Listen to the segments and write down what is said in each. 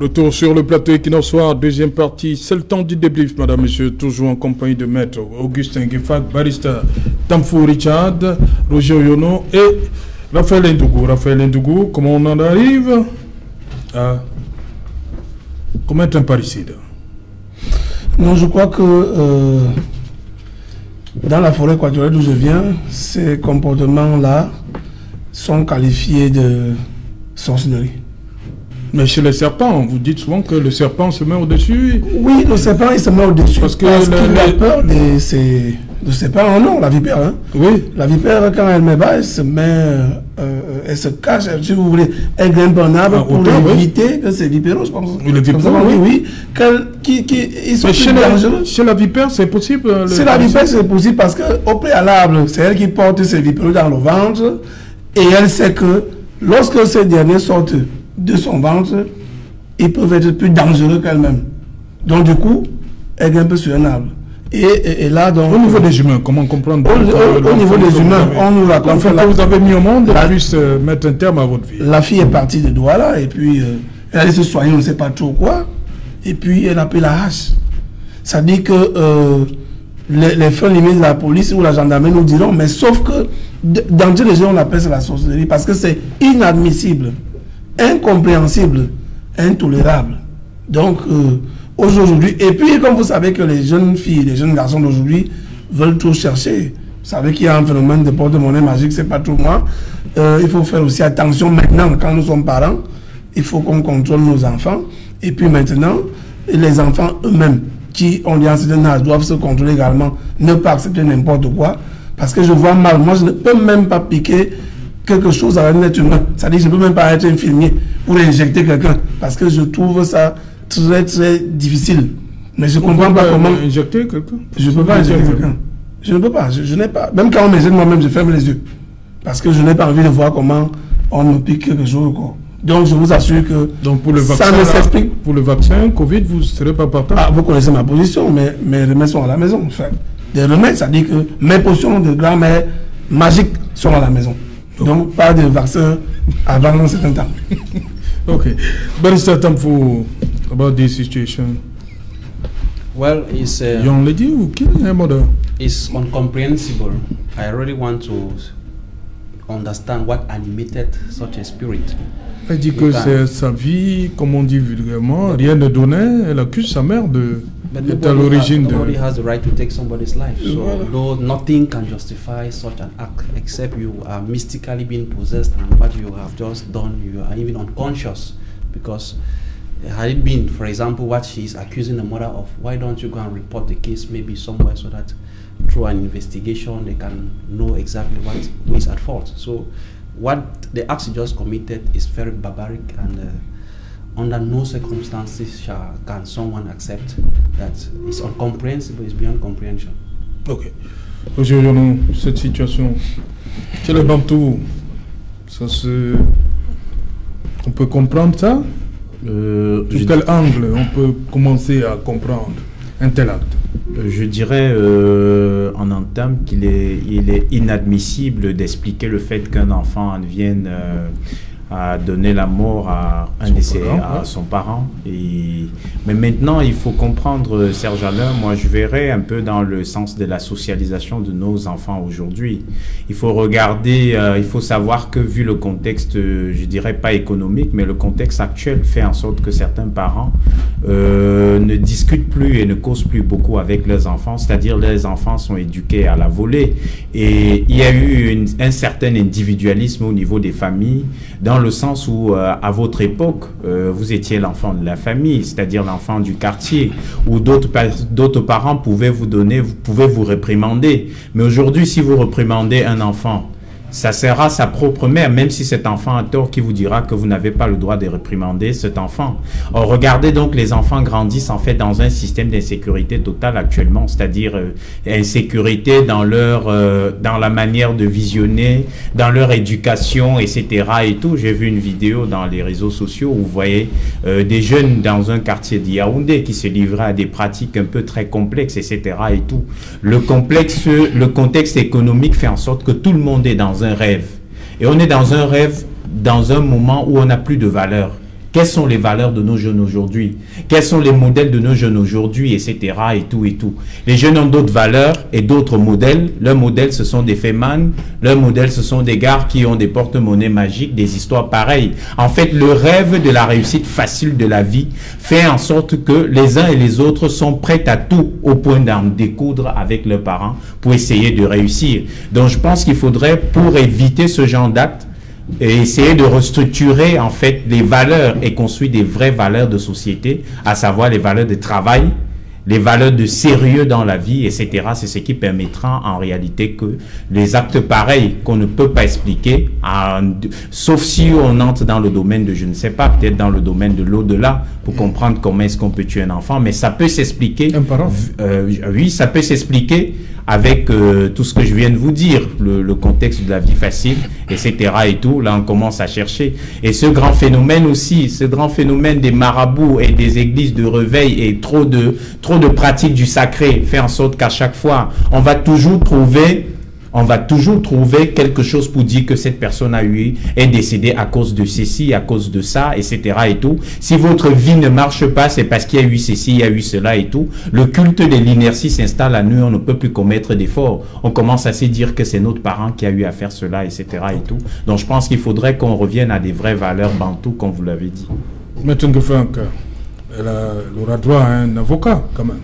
Retour sur le plateau Equinox Soir, deuxième partie. C'est le temps du débrief, madame, monsieur. Toujours en compagnie de maître Augustin Gueffak, barista Tamfou Richard, Roger Yono et Raphaël Ndougou. Raphaël Ndougou, comment on en arrive à commettre un parricide? Non, je crois que dans la forêt équatoriale d'où je viens, ces comportements-là sont qualifiés de sorcellerie. Mais chez les serpents, vous dites souvent que le serpent se met au-dessus. Oui, le serpent, il se met au-dessus. Parce qu'il a peur de serpent. Non, la vipère. Hein. Oui. La vipère, quand elle met bas, elle se met, elle se cache, si vous voulez, elle grimpe un arbre pour éviter que ces vipères, je pense. Oui, les vipères, oui. Ils sont plus dangereux. Chez la vipère, c'est possible. Chez la vipère, c'est possible parce qu'au préalable, c'est elle qui porte ces vipères dans le ventre et elle sait que lorsque ces derniers sortent de son ventre, ils peuvent être plus dangereux qu'elle-même. Donc du coup, elle grimpe sur un arbre. Et là, donc... Au niveau des humains, comment comprendre au niveau des humains, on nous raconte que vous avez mis au monde puisse mettre un terme à votre vie. La fille est partie de Douala et puis elle allait se soigner, on ne sait pas trop quoi. Et puis elle a pris la hache. Ça dit que les fins limites de la police ou la gendarmerie nous diront, mais sauf que dans Dieu les gens on appelle ça la sorcellerie parce que c'est inadmissible, incompréhensible, intolérable. Donc aujourd'hui, et puis comme vous savez que les jeunes filles, les jeunes garçons d'aujourd'hui veulent tout chercher. Vous savez qu'il y a un phénomène de porte-monnaie magique, c'est pas tout moi. Il faut faire aussi attention maintenant quand nous sommes parents. Il faut qu'on contrôle nos enfants. Et puis maintenant, les enfants eux-mêmes qui ont un certain âge doivent se contrôler également, ne pas accepter n'importe quoi. Parce que je vois mal, moi je ne peux même pas piquer quelque chose à un être humain. C'est-à-dire que je ne peux même pas être infirmier pour injecter quelqu'un. Parce que je trouve ça très très difficile. Mais je ne comprends pas comment... Injecter quelqu'un? Je ne peux pas injecter quelqu'un. Je ne peux pas. Je n'ai pas. Même quand on m'injecte moi-même, je ferme les yeux. Parce que je n'ai pas envie de voir comment on me pique quelque chose au corps. Donc je vous assure que donc pour le vaccin, ça ne s'explique. Pour le vaccin Covid, vous ne serez pas partant? Ah, vous connaissez ma position, mais mes remèdes sont à la maison. Enfin, des remèdes, ça dit que mes potions de grand-mère magiques sont à la maison. Donc pas de vaccin avant un certain temps. Okay. Barrister Tamfou, about this situation. Well, it's young lady who killed her mother. It's incomprehensible. I really want to understand what animated such a spirit. Elle dit que c'est sa vie, comme on dit vulgairement, rien ne donnait. Elle accuse sa mère d'être à l'origine de... Nobody has the right to take somebody's life. So no, nothing can justify such an act except you are mystically being possessed and what you have just done, you are even unconscious. Because had it been, for example, what she is accusing the mother of, why don't you go and report the case maybe somewhere so that through an investigation they can know exactly who is at fault. So what the act she just committed is very barbaric and under no circumstances can someone accept that. It's incomprehensible, it's beyond comprehension. Ok. Aujourd'hui, cette situation, chez les Bantous, on peut comprendre ça? De quel angle on peut commencer à comprendre un tel acte? Je dirais en entame qu'il est inadmissible d'expliquer le fait qu'un enfant vienne à donner la mort à son parent. Mais maintenant, il faut comprendre, Serge Alain, moi je verrais un peu dans le sens de la socialisation de nos enfants aujourd'hui. Il faut regarder, il faut savoir que vu le contexte, je dirais pas économique, mais le contexte actuel fait en sorte que certains parents ne discutent plus et ne causent plus beaucoup avec leurs enfants, c'est-à-dire les enfants sont éduqués à la volée. Et il y a eu un certain individualisme au niveau des familles, dans le sens où à votre époque, vous étiez l'enfant de la famille, c'est-à-dire l'enfant du quartier, où d'autres parents pouvaient vous réprimander. Mais aujourd'hui, si vous réprimandez un enfant, ça sera sa propre mère, même si cet enfant a tort, qui vous dira que vous n'avez pas le droit de réprimander cet enfant. Or, regardez donc, les enfants grandissent en fait dans un système d'insécurité totale actuellement, c'est-à-dire insécurité dans la manière de visionner, dans leur éducation, etc. et tout. J'ai vu une vidéo dans les réseaux sociaux où vous voyez des jeunes dans un quartier de Yaoundé qui se livraient à des pratiques un peu très complexes, etc. et tout. Le contexte économique fait en sorte que tout le monde est dans un rêve. Et on est dans un rêve, dans un moment où on n'a plus de valeur. Quelles sont les valeurs de nos jeunes aujourd'hui? Quels sont les modèles de nos jeunes aujourd'hui, etc. et tout et tout. Les jeunes ont d'autres valeurs et d'autres modèles. Leurs modèles, ce sont des fémanes. Leurs modèles, ce sont des gars qui ont des porte-monnaies magiques, des histoires pareilles. En fait, le rêve de la réussite facile de la vie fait en sorte que les uns et les autres sont prêts à tout au point d'en découdre avec leurs parents pour essayer de réussir. Donc, je pense qu'il faudrait, pour éviter ce genre d'actes, et essayer de restructurer en fait les valeurs et construire des vraies valeurs de société, à savoir les valeurs de travail, les valeurs de sérieux dans la vie, etc. C'est ce qui permettra en réalité que les actes pareils qu'on ne peut pas expliquer, sauf si on entre dans le domaine de, je ne sais pas, peut-être dans le domaine de l'au-delà, pour comprendre comment est-ce qu'on peut tuer un enfant, mais ça peut s'expliquer. Un parent. Oui, ça peut s'expliquer avec tout ce que je viens de vous dire, le contexte de la vie facile, etc. et tout. Là, on commence à chercher. Et ce grand phénomène aussi, ce grand phénomène des marabouts et des églises de réveil et trop de pratiques du sacré fait en sorte qu'à chaque fois, on va toujours trouver quelque chose pour dire que cette personne est décédée à cause de ceci, à cause de ça, etc. et tout. Si votre vie ne marche pas, c'est parce qu'il y a eu ceci, il y a eu cela et tout. Le culte de l'inertie s'installe à nous, on ne peut plus commettre d'efforts. On commence à se dire que c'est notre parent qui a eu à faire cela, etc. et tout. Donc je pense qu'il faudrait qu'on revienne à des vraies valeurs bantoues, comme vous l'avez dit. Maître Ngefunk, elle aura droit à un avocat, quand même.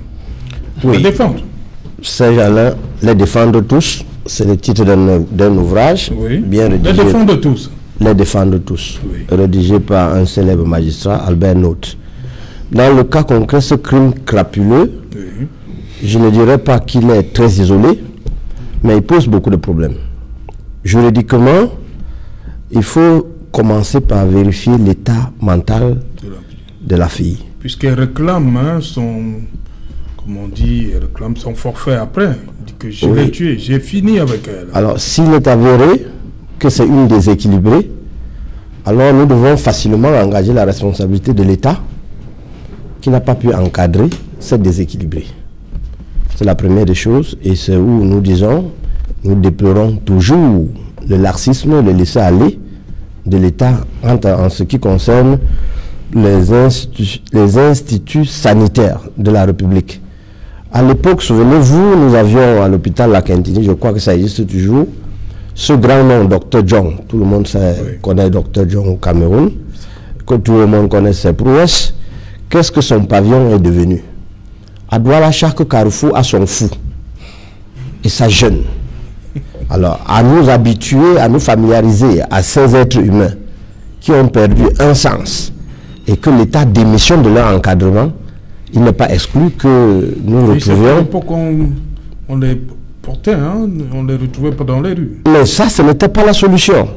Oui. La défendre. Ces gens-là, les défendre tous. C'est le titre d'un ouvrage bien rédigé. Les défendre tous. Les défendre tous. Oui. Rédigé par un célèbre magistrat, Albert Note. Dans le cas concret, ce crime crapuleux, je ne dirais pas qu'il est très isolé, mais il pose beaucoup de problèmes. Juridiquement, il faut commencer par vérifier l'état mental de la fille. Puisqu'elle réclame comme on dit, elle réclame son forfait après. Elle dit que je l'ai tué, j'ai fini avec elle. Alors, s'il est avéré que c'est une déséquilibrée, alors nous devons facilement engager la responsabilité de l'État qui n'a pas pu encadrer cette déséquilibrée. C'est la première des choses, et c'est où nous disons, nous déplorons toujours le laxisme, le laisser-aller de l'État en ce qui concerne les instituts sanitaires de la République. À l'époque, souvenez-vous, nous avions à l'hôpital La Quintini, je crois que ça existe toujours, ce grand nom, Dr John. Tout le monde connaît Dr John au Cameroun, que tout le monde connaît ses prouesses. Qu'est-ce que son pavillon est devenu? À Douala, chaque carrefour a son fou et sa jeune. Alors, à nous habituer, à nous familiariser à ces êtres humains qui ont perdu un sens et que l'État démissionne de leur encadrement, il n'est pas exclu que nous retrouvions... On les portait, hein? On les retrouvait pas dans les rues. Mais ça, ce n'était pas la solution.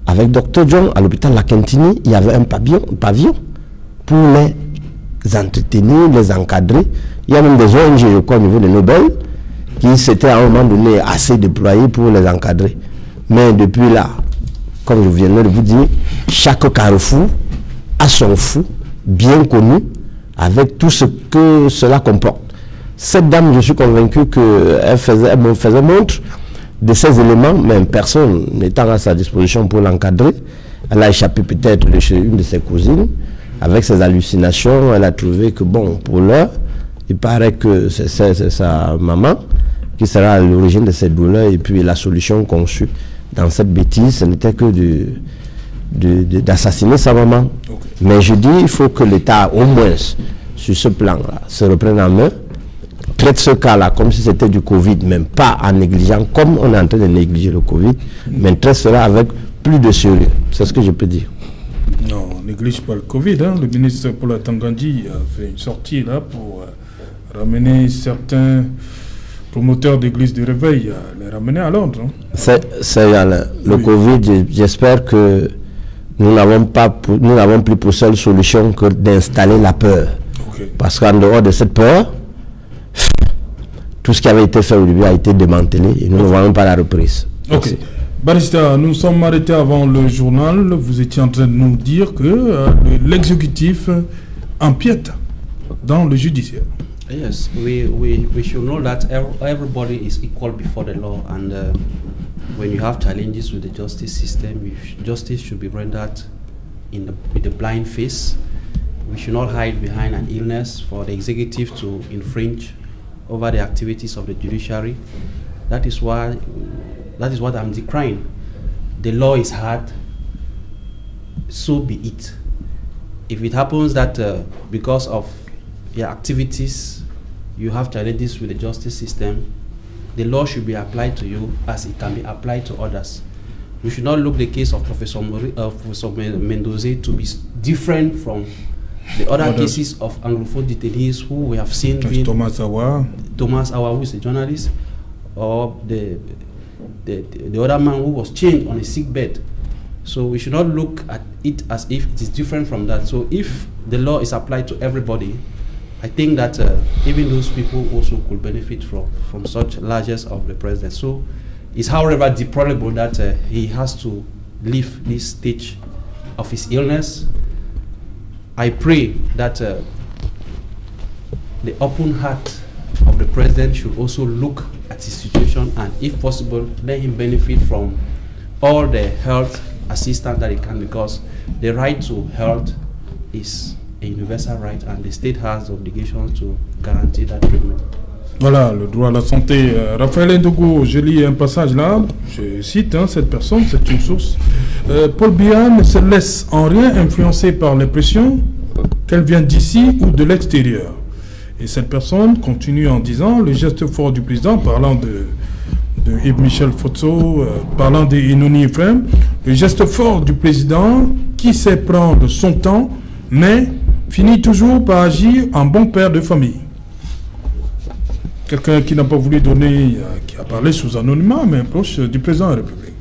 Avec Dr John, à l'hôpital La Quintini, il y avait un pavillon pour les entretenir, les encadrer. Il y a même des ONG, je crois, au niveau de Nobel, qui s'étaient à un moment donné assez déployés pour les encadrer. Mais depuis là, comme je viens de vous dire, chaque carrefour a son fou bien connu, avec tout ce que cela comporte. Cette dame, je suis convaincu qu'elle faisait montre de ces éléments, mais personne n'étant à sa disposition pour l'encadrer. Elle a échappé peut-être de chez une de ses cousines. Avec ses hallucinations, elle a trouvé que, bon, pour l'heure, il paraît que c'est sa maman qui sera à l'origine de cette douleur. Et puis la solution conçue dans cette bêtise, ce n'était que d'assassiner sa maman. Okay. Mais je dis, il faut que l'État, au moins, sur ce plan-là, se reprenne en main, traite ce cas-là comme si c'était du Covid, même pas en négligeant, comme on est en train de négliger le Covid, mais traite cela avec plus de sérieux. C'est ce que je peux dire. Non, on néglige pas le Covid. Hein. Le ministre Paula Tangandji a fait une sortie là pour ramener certains promoteurs d'églises de réveil, les ramener à l'ordre. Hein. Le Covid, j'espère que nous n'avons plus pour seule solution que d'installer la peur. Okay. Parce qu'en dehors de cette peur, tout ce qui avait été fait au début a été démantelé et nous ne voyons pas la reprise. Ok. Barista, nous sommes arrêtés avant le journal. Vous étiez en train de nous dire que l'exécutif empiète dans le judiciaire. Yes, we should know that everybody is equal before the law, and when you have challenges with the justice system, justice should be rendered with a blind face. We should not hide behind an illness for the executive to infringe over the activities of the judiciary. That is what I'm decrying. The law is hard, so be it. If it happens that because of your activities you have challenges with the justice system, the law should be applied to you as it can be applied to others. We should not look the case of Professor Mendoza to be different from the other cases of Anglophone detainees who we have seen being Thomas Awa, who is a journalist, or the other man who was chained on a sick bed. So we should not look at it as if it is different from that. So if the law is applied to everybody, I think that even those people also could benefit from such largesse of the president. So it's however deplorable that he has to leave this stage of his illness. I pray that the open heart of the president should also look at his situation, and if possible, let him benefit from all the health assistance that he can, because the right to health is a universal right and the state has the obligation to guarantee that treatment. Voilà, le droit à la santé. Raphaël Ndogo, je lis un passage là, je cite cette personne, c'est une source. Paul Biya ne se laisse en rien influencer par les pressions, qu'elles viennent d'ici ou de l'extérieur. Et cette personne continue en disant, le geste fort du président, parlant de Yves-Michel Fotso, parlant de Inoni Ephraim, le geste fort du président qui sait prendre son temps, mais finit toujours par agir en bon père de famille. Quelqu'un qui n'a pas voulu donner, qui a parlé sous anonymat, mais proche du président de la République.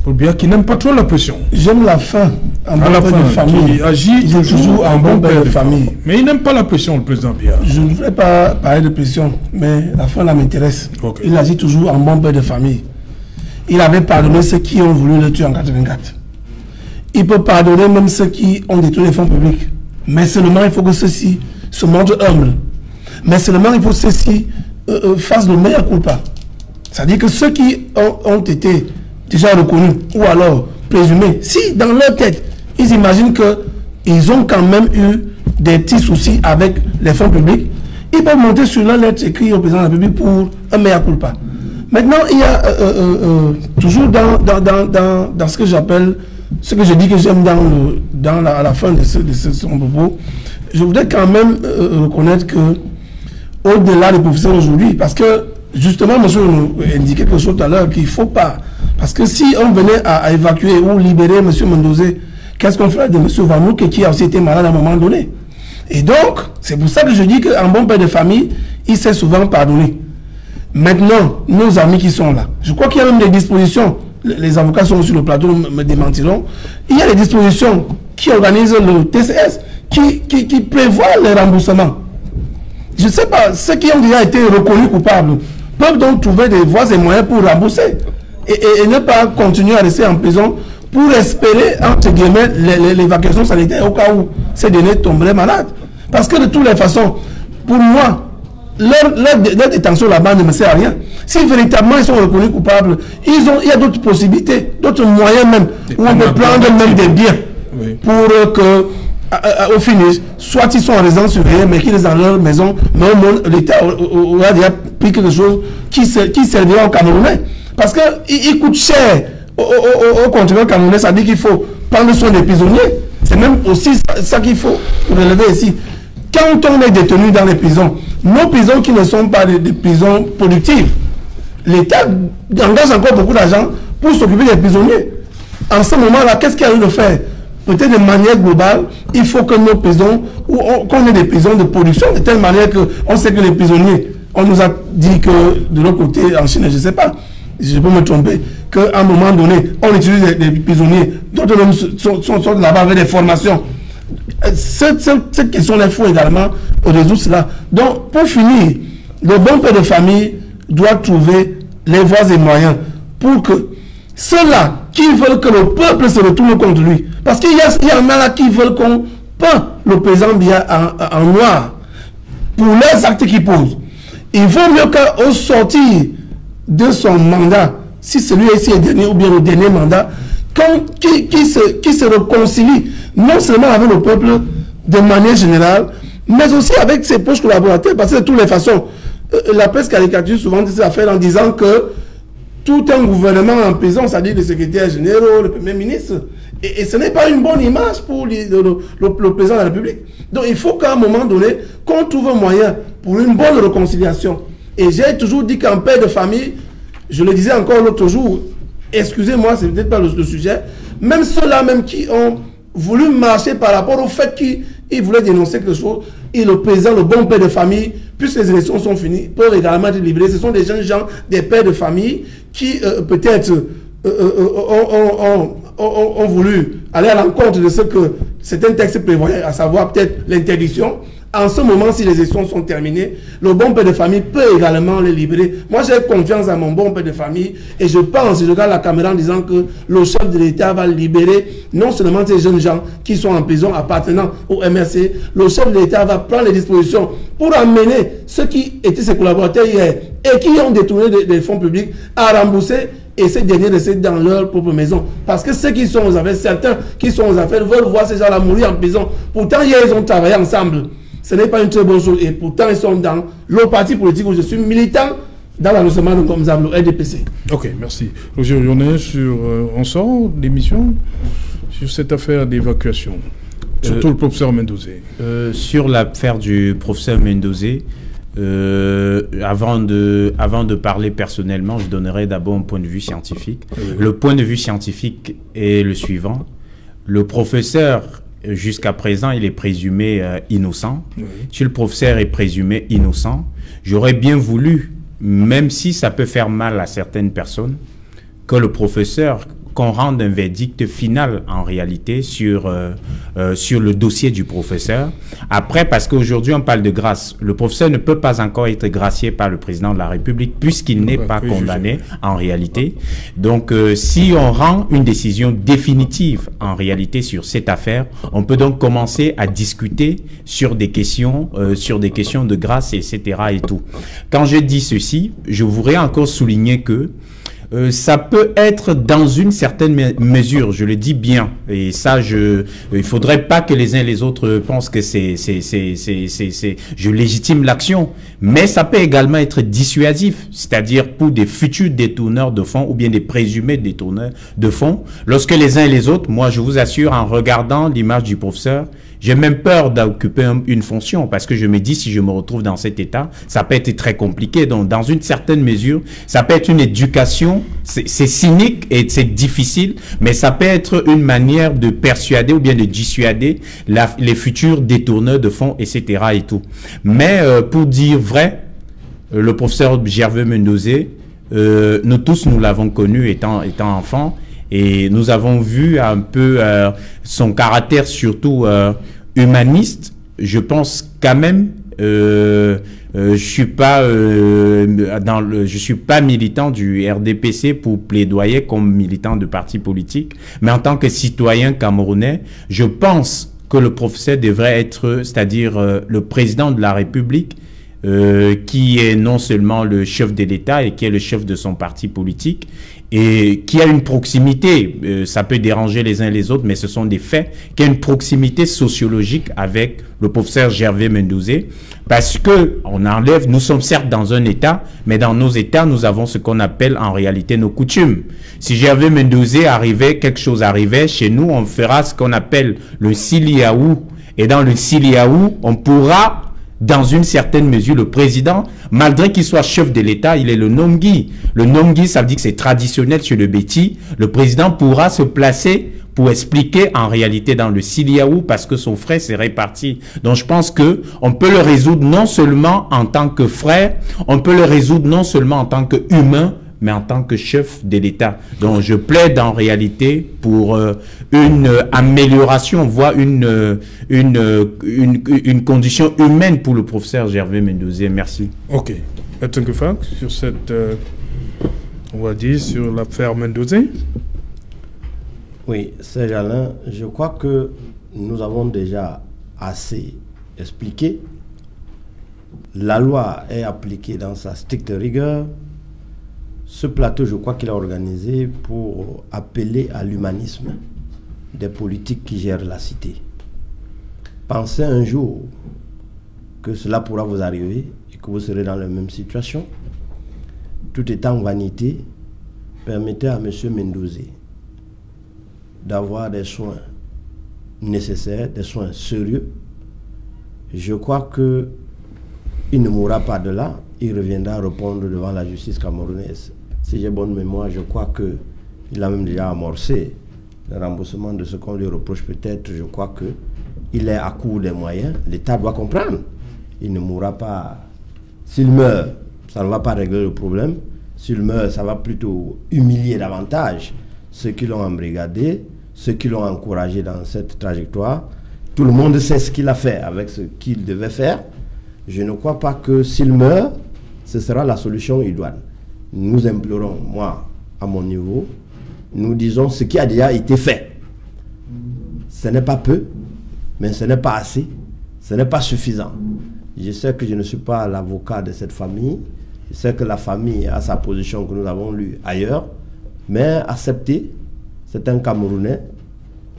Pour bien qui n'aime pas trop la pression. J'aime la fin, en bon père de famille. Il agit toujours en bon père de famille. Mais il n'aime pas la pression, le président Biya. Je ne voudrais pas parler de pression, mais la fin là m'intéresse. Okay. Il agit toujours en bon père de famille. Il avait pardonné ceux qui ont voulu le tuer en 84. Il peut pardonner même ceux qui ont détruit les fonds publics. Mais seulement il faut que ceux-ci se montrent humbles. Mais seulement il faut que ceux-ci fassent le meilleur culpa. C'est-à-dire que ceux qui ont été déjà reconnus ou alors présumés, si dans leur tête, ils imaginent qu'ils ont quand même eu des petits soucis avec les fonds publics, ils peuvent monter sur leur lettre écrite au président de la République pour un meilleur culpa. Maintenant, il y a toujours dans ce que j'appelle, ce que je dis que j'aime à la fin de son propos, je voudrais quand même reconnaître que au-delà des professeurs aujourd'hui, parce que justement, monsieur nous indiquait quelque chose tout à l'heure qu'il ne faut pas. Parce que si on venait à évacuer ou libérer monsieur Mendoza, qu'est-ce qu'on ferait de monsieur Vanouk qui a aussi été malade à un moment donné? Et donc, c'est pour ça que je dis qu'un bon père de famille, il sait souvent pardonner. Maintenant, nos amis qui sont là, je crois qu'il y a même des dispositions, les avocats sont sur le plateau, me démentiront, il y a des dispositions qui organisent le TCS, qui prévoient les remboursements. Je ne sais pas, ceux qui ont déjà été reconnus coupables peuvent donc trouver des voies et moyens pour rembourser et ne pas continuer à rester en prison pour espérer, entre guillemets, l'évacuation sanitaire au cas où ces derniers tomberaient malades. Parce que de toutes les façons, pour moi, leur détention là-bas ne me sert à rien. Si véritablement ils sont reconnus coupables, il y a d'autres possibilités, d'autres moyens même, où on peut prendre même des biens pour que au finish, soit ils sont en résidence surveillée, mais qu'ils sont dans leur maison, mais au moins l'État aura déjà pris quelque chose qui servira aux Camerounais. Parce qu'il coûte cher au continent camerounais, ça dit qu'il faut prendre soin des prisonniers. C'est même aussi ça qu'il faut relever ici. Quand on est détenu dans les prisons, nos prisons qui ne sont pas des prisons productives, l'État engage encore beaucoup d'argent pour s'occuper des prisonniers. En ce moment-là, qu'est-ce qu'il y a eu de faire? Peut-être de manière globale, il faut que nos prisons, qu'on ait des prisons de production, de telle manière qu'on sait que les prisonniers, on nous a dit que de l'autre côté, en Chine, je ne sais pas, je peux me tromper, qu'à un moment donné, on utilise des prisonniers, d'autres même sont là-bas avec des formations. Cette question-là, il faut également résoudre cela. Donc, pour finir, le bon père de famille doit trouver les voies et moyens pour que ceux-là qui veulent que le peuple se retourne contre lui, parce qu'il y en a là qui veulent qu'on peint le président Biya en noir pour les actes qu'il pose. Il vaut mieux qu'au sortir de son mandat, si celui-ci est dernier ou bien le dernier mandat, qui se réconcilie non seulement avec le peuple de manière générale, mais aussi avec ses proches collaborateurs, parce que de toutes les façons, la presse caricature souvent ces affaires en disant que tout un gouvernement en prison, c'est-à-dire les secrétaires généraux, le premier ministre, et ce n'est pas une bonne image pour le président de la République. Donc il faut qu'à un moment donné, qu'on trouve un moyen pour une bonne réconciliation. Et j'ai toujours dit qu'un père de famille, je le disais encore l'autre jour, excusez-moi, c'est peut-être pas le sujet, même ceux-là même qui ont voulu marcher par rapport au fait qu'ils voulaient dénoncer quelque chose, et le président, le bon père de famille, puisque les élections sont finies, peuvent également être libérés. Ce sont des jeunes gens, des pères de famille qui peut-être ont voulu aller à l'encontre de ce que certains textes prévoyaient, à savoir peut-être l'interdiction. En ce moment, si les élections sont terminées, le bon père de famille peut également les libérer. Moi, j'ai confiance à mon bon père de famille et je pense, je regarde la caméra en disant que le chef de l'État va libérer non seulement ces jeunes gens qui sont en prison appartenant au MRC, le chef de l'État va prendre les dispositions pour amener ceux qui étaient ses collaborateurs hier et qui ont détourné des fonds publics à rembourser et ces derniers restent dans leur propre maison. Parce que ceux qui sont aux affaires, certains qui sont aux affaires veulent voir ces gens-là mourir en prison. Pourtant, hier, ils ont travaillé ensemble. Ce n'est pas une très bonne chose. Et pourtant, ils sont dans le parti politique où je suis militant dans l'annoncement de Comzab, le RDPC. Ok, merci. Roger Oyonnet, on sort d'émission sur cette affaire d'évacuation. Surtout le professeur Mendozé. Sur l'affaire du professeur Mendozé, avant de parler personnellement, je donnerai d'abord un point de vue scientifique. Le point de vue scientifique est le suivant. Le professeur, jusqu'à présent, il est présumé innocent. Si le professeur est présumé innocent, j'aurais bien voulu, même si ça peut faire mal à certaines personnes, que le professeur, qu'on rende un verdict final en réalité sur le dossier du professeur. Après, parce qu'aujourd'hui on parle de grâce, le professeur ne peut pas encore être gracié par le président de la République puisqu'il n'est pas condamné en réalité. Donc si on rend une décision définitive en réalité sur cette affaire, on peut donc commencer à discuter sur des questions de grâce, etc. et tout. Quand je dis ceci, je voudrais encore souligner que ça peut être dans une certaine mesure, je le dis bien, et ça, il faudrait pas que les uns et les autres pensent que je légitime l'action, mais ça peut également être dissuasif, c'est-à-dire pour des futurs détourneurs de fonds ou bien des présumés détourneurs de fonds, lorsque les uns et les autres, moi je vous assure, en regardant l'image du professeur, j'ai même peur d'occuper une fonction parce que je me dis si je me retrouve dans cet état, ça peut être très compliqué. Donc, dans une certaine mesure, ça peut être une éducation, c'est cynique et c'est difficile, mais ça peut être une manière de persuader ou bien de dissuader les futurs détourneurs de fonds, etc. et tout. Mais pour dire vrai, le professeur Gervais Mendozé, nous tous, nous l'avons connu étant enfant. Et nous avons vu un peu son caractère surtout humaniste. Je pense quand même, je suis pas militant du RDPC pour plaidoyer comme militant de parti politique, mais en tant que citoyen camerounais, je pense que le professeur devrait être, c'est-à-dire le président de la République, qui est non seulement le chef de l'État et qui est le chef de son parti politique, et qui a une proximité, ça peut déranger les uns et les autres, mais ce sont des faits, qui a une proximité sociologique avec le professeur Gervais Mendozé, parce que nous sommes certes dans un État, mais dans nos États, nous avons ce qu'on appelle en réalité nos coutumes. Si Gervais Mendozé quelque chose arrivait, chez nous, on fera ce qu'on appelle le Siliaou, et dans le Siliaou, on pourra, dans une certaine mesure, le président, malgré qu'il soit chef de l'État, il est le Nomgui. Le Nomgui, ça veut dire que c'est traditionnel sur le Béti. Le président pourra se placer pour expliquer en réalité dans le Siliaou parce que son frère s'est réparti. Donc je pense que on peut le résoudre non seulement en tant que frère, on peut le résoudre non seulement en tant qu'humain, mais en tant que chef de l'État. Donc je plaide en réalité pour une amélioration, voire une condition humaine pour le professeur Gervais Mendozé. Merci. Ok. Sur cette, on va dire, sur l'affaire Mendozé. Oui, Serge Alain, je crois que nous avons déjà assez expliqué. La loi est appliquée dans sa stricte rigueur. Ce plateau, je crois qu'il a organisé pour appeler à l'humanisme des politiques qui gèrent la cité. Pensez un jour que cela pourra vous arriver et que vous serez dans la même situation. Tout étant vanité, permettez à M. Mendoza d'avoir des soins nécessaires, des soins sérieux. Je crois qu'il ne mourra pas de là, il reviendra répondre devant la justice camerounaise. Si j'ai bonne mémoire, je crois qu'il a même déjà amorcé le remboursement de ce qu'on lui reproche peut-être. Je crois qu'il est à court des moyens. L'État doit comprendre. Il ne mourra pas. S'il meurt, ça ne va pas régler le problème. S'il meurt, ça va plutôt humilier davantage ceux qui l'ont embrigadé, ceux qui l'ont encouragé dans cette trajectoire. Tout le monde sait ce qu'il a fait avec ce qu'il devait faire. Je ne crois pas que s'il meurt, ce sera la solution idoine. Nous implorons, moi, à mon niveau, nous disons ce qui a déjà été fait. Ce n'est pas peu, mais ce n'est pas assez, ce n'est pas suffisant. Je sais que je ne suis pas l'avocat de cette famille, je sais que la famille a sa position que nous avons lue ailleurs, mais acceptez, c'est un Camerounais.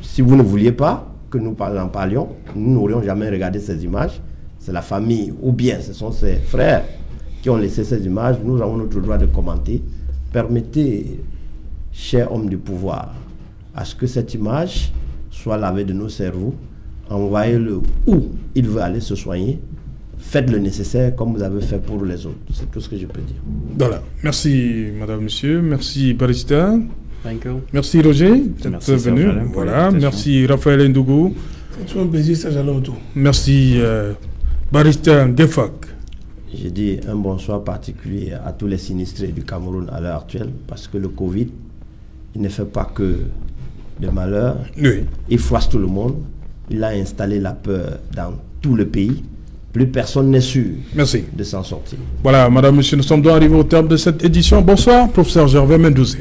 Si vous ne vouliez pas que nous en parlions, nous n'aurions jamais regardé ces images. C'est la famille, ou bien ce sont ses frères qui ont laissé ces images. Nous avons notre droit de commenter. Permettez, chers hommes du pouvoir, à ce que cette image soit lavée de nos cerveaux. Envoyez-le où il veut aller se soigner. Faites le nécessaire comme vous avez fait pour les autres. C'est tout ce que je peux dire. Voilà. Merci, madame, monsieur. Merci, Barista. Thank you. Merci, Roger, d'être venu. Voilà. Merci, Raphaël Ndougou. C'est toujours un plaisir, ça, j'allais autour. Merci, Barista Ngefak. Je dis un bonsoir particulier à tous les sinistrés du Cameroun à l'heure actuelle, parce que le Covid, il ne fait pas que de malheur. Oui. Il froisse tout le monde. Il a installé la peur dans tout le pays. Plus personne n'est sûr de s'en sortir. Voilà, madame, monsieur, nous sommes donc arrivés au terme de cette édition. Bonsoir, professeur Gervais Mendoza.